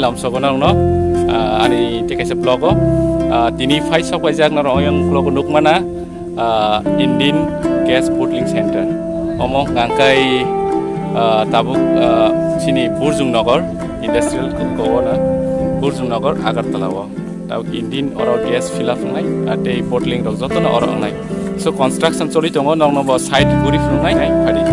lamsogonang no ani tikaisa blogo tini phai sokai jak na royang blogo nukmana Indian Gas Bottling Center omo ngangkai tabuk sini Burjungnagar Industrial Kogona Burjungnagar Agartala wo tabuk Indian oro gas fill up ngai ate bottling rok jotono oro ngai so construction choli tongo nong no site guri frungai nai phadi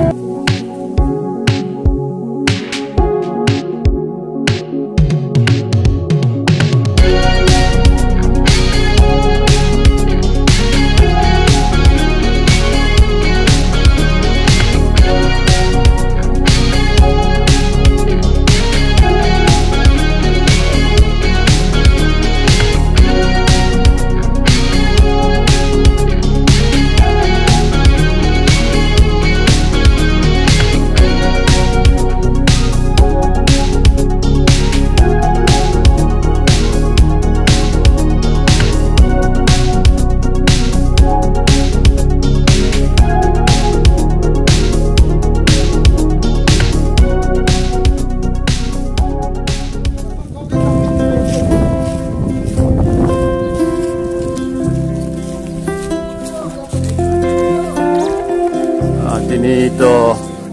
ini to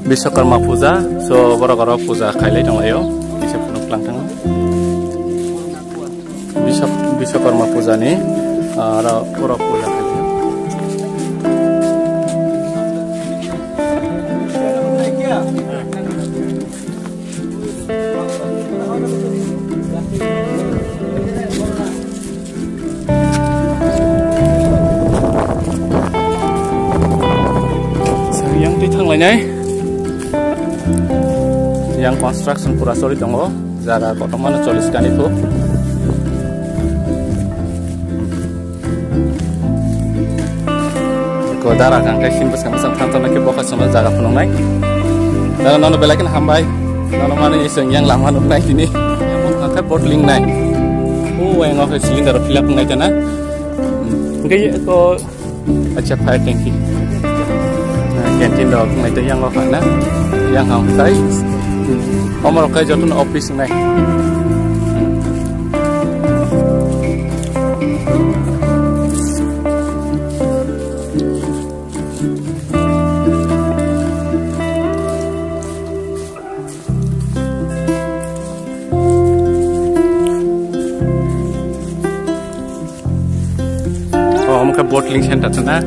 Biswakarma puja so borok puja khailai donglayo bisa punuk langtang Biswakarma puja ni ara borok puja khailai yang construction pura solid dong jaga kota mana coliskan itu kodara kan kai sin besang besang tanto nak bokas sama jaga penonai dan nono belakin hambai nono mana iseng yang lama nunai ini yang mau ngangkat bottling nai yang ngangkat silinder fill up nai jana ngai ko acha fire tanki canteen dog ngai tu yang ngangkat na yang hambai Omor kai jotun office nai omka bottling center tuna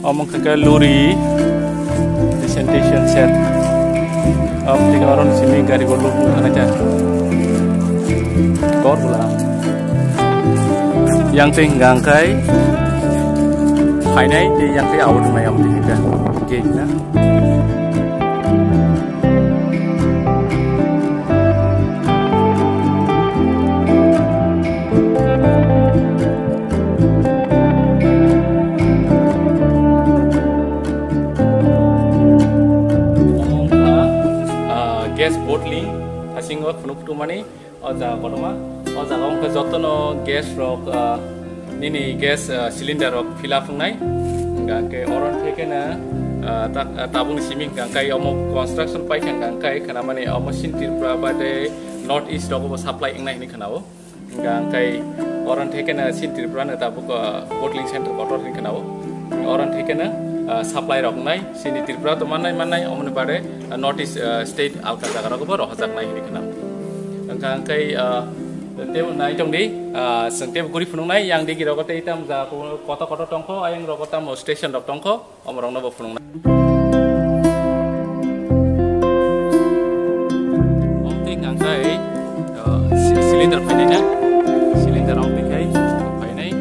omong ke luri presentation set tiga orang sini gari golok aja kor pula yang tinggang kai finai di yang ti awal mai am tiga oke na gas bottling hasingo phunuktu mani oja kodoma oja gong ke jotono gas rok nini gas cylinder rok fill up ngai gangke oron theke na tabung siming gangkai omo construction pai gangkai kana mani omo sintir prabade north east rok supply ngai ni khanao gangkai oron theke na sintir prana tabuk bottling center kotor ni khanao oron theke na supply rok nai sini Tripura to manai omne bade north east state alka jaga rok bo rohajak nai ni kana angka kai teu nai tong di sengte guri phunung nai yang di rok te itam ja kota tongko ayang rok tam station rok tongko omrong no bo phunung nai omti ngangkai cylinder phainai cylinder ong dikai phainai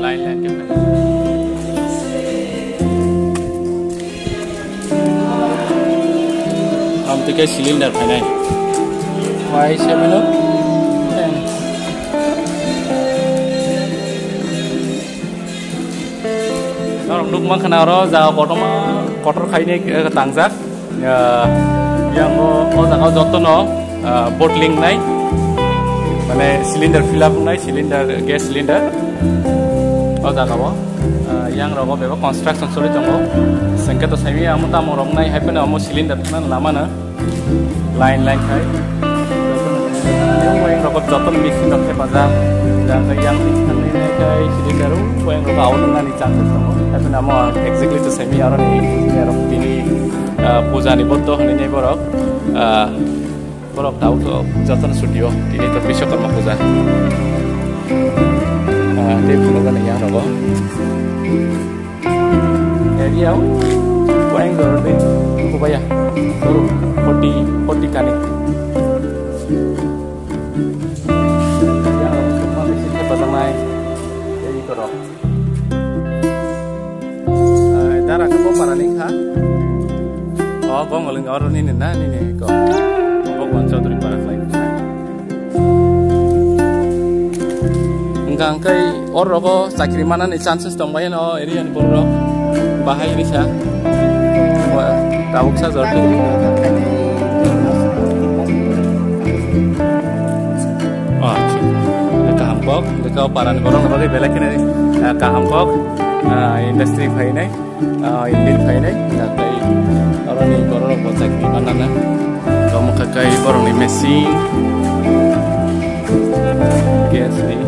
line ke tiga silinder phainai why 7 no norong duk mang khana ro ja kotoma kotor khaine tangjak yang o jaga jotono bottling nai mane cylinder fill up nai cylinder gas cylinder o jaga o yang rogo beba construction sori tongo sengke to saimi amu ta morong nai haipena amu cylinder thana lama na line khai yang rogo joton mixing rok hepaza dan yang thani nai kai cylinder yang rogo awon ngani chances tongo haipena amu exactly to saimi aro ni rok tini puja ni boddo hani nei borok borok tau to joton studio tini to Vishwakarma puja dia puno kan yang rogo area paling gor deh aku bayar baru 40 kali yang semua di sini pasang naik jadi korok darah ke bawah para nih ha oh gua ngeling orang ini nah ini kok gua baca dari para lain enggak kai orang kok sakit mana nih chances tombayan oh area ini baru bahaya ini sah tahu saya zorti oh kahampok dekau paran borong bagi belak ini kahampok industri fainai indin fainai kai orang ini borong buat sakit mana na kamu kai borong ini mesin gas ni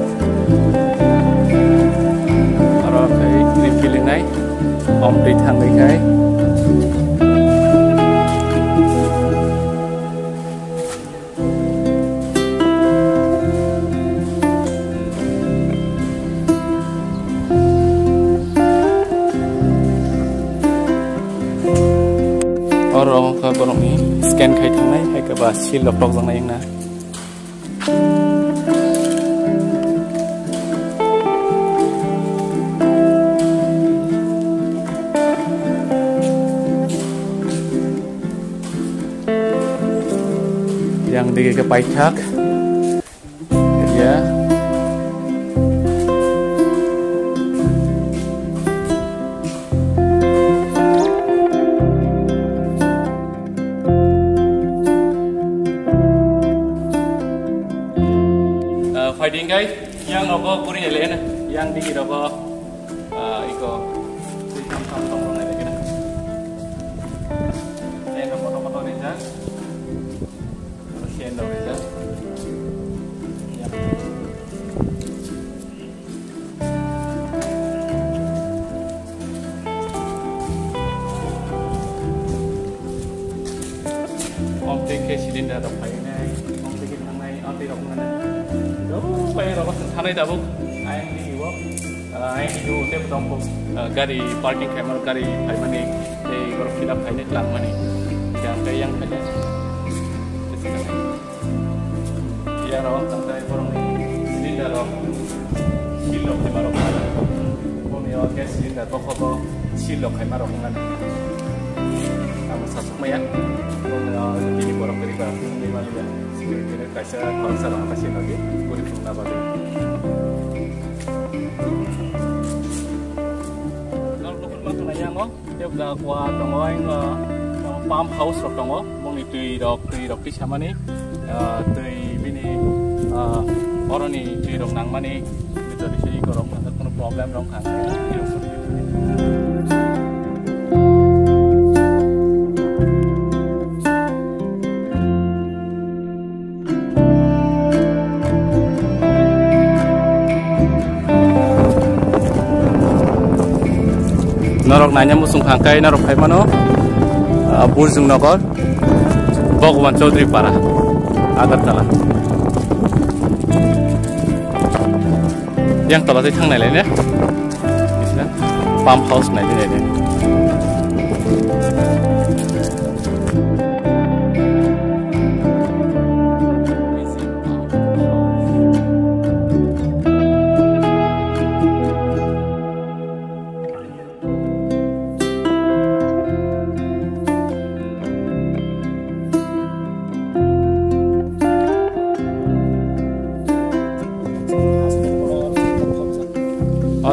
orang kai refilling nai om đi thang đi cái orang ke borong ni scan khai thang này hay cái bà seal lọc lọc rằng này na yang di ke paitak ya fighting guys yang rogo kuri ele na yang di rogo iko tam tong này cái này đây là một này nhá Siendo bella. Om teke cylinder rok pai nai, om teke thang nai, om teke rok nai. Do pai rok thang nai dabuk. Ai ni wo. Ai ni do te potong ko gari parking camera gari pai mani te gor fill up pai ne lang mani. Yang pai ya rawat tangkai borong ini cylinder rok silok hai marok ngana komi o gas cylinder bokoko silok hai marok ngana amu sasuk maya komi o ini borong dari ba ini mali ya security ne kaisa khorsa ro kasin lagi gori phuna bade nol lokul ma kana yang o deb da kwa tongoing pump house rok tongo moni tui rok ti samani tui bini orang ni tui rok nang mani itu di sini korong ada kono problem rong kan narok nanya musung khangkai narok khai mano Burjung Nagar Bhagwan Chaudhary Para Agartala yang tala teh thang nai lai ne isna pump house nai ne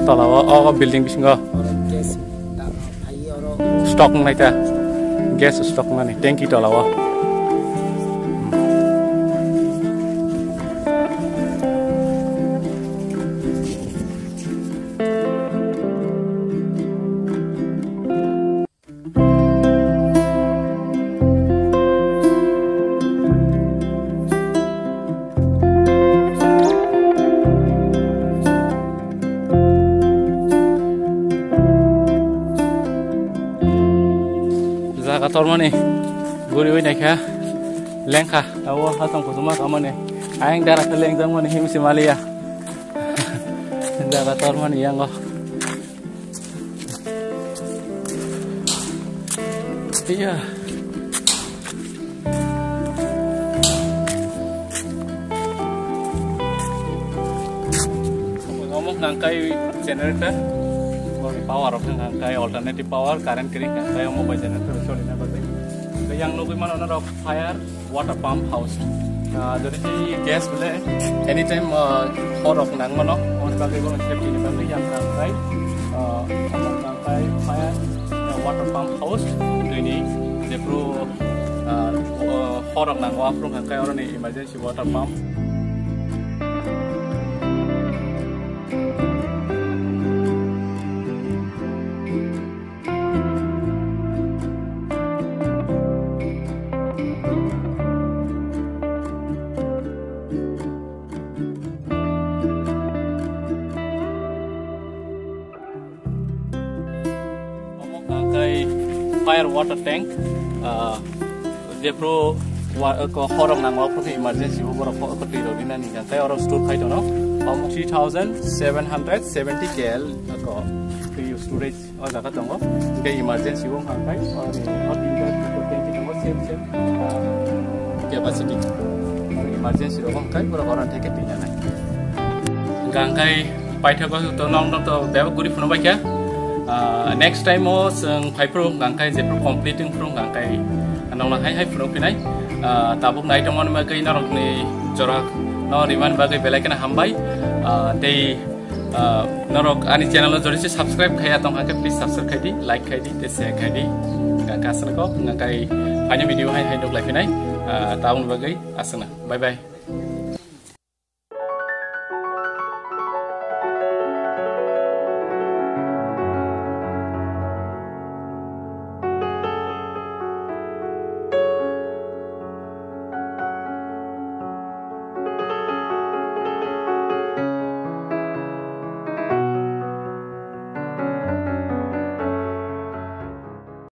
talawa building bisingo stock nai ta gas stock nai tanki talawa lengkha awo hatong kusuma kamane aing dara ke leng jang mane him simalia jaga tor mane yang go iya ngomong nangkai generator power of nangkai alternative power current kiri nangkai mobile generator sorry na bate yang nubi mana orang fire water pump house jadi si gas boleh anytime orang nang mana orang pakai guna safety ni bagi yang nangkai fire water pump house ini dia perlu orang nang wafru nangkai orang ni emergency water pump fire water tank dia perlu orang nang wafru emergency orang ko tiro dina ni kan orang store khai dono 3770 kl ko storage jaga tongo ke emergency wong kai hot water tank tongo same capacity emergency wong kai orang theke tina nai gangkai paithago to nong to deba guri phuno baikya next time mo seng paipro gangkai jepro completing pro gangkai anong na hai pro pinai tabuk nai tomon magai narok ni jorak no riman bagai belakena hambai dei narok ani channel jori se subscribe khaya tong hake please subscribe khai di like khai di te share khai di gangkai asana ko gangkai hanya video hai dok lai pinai taun bagai asana bye bye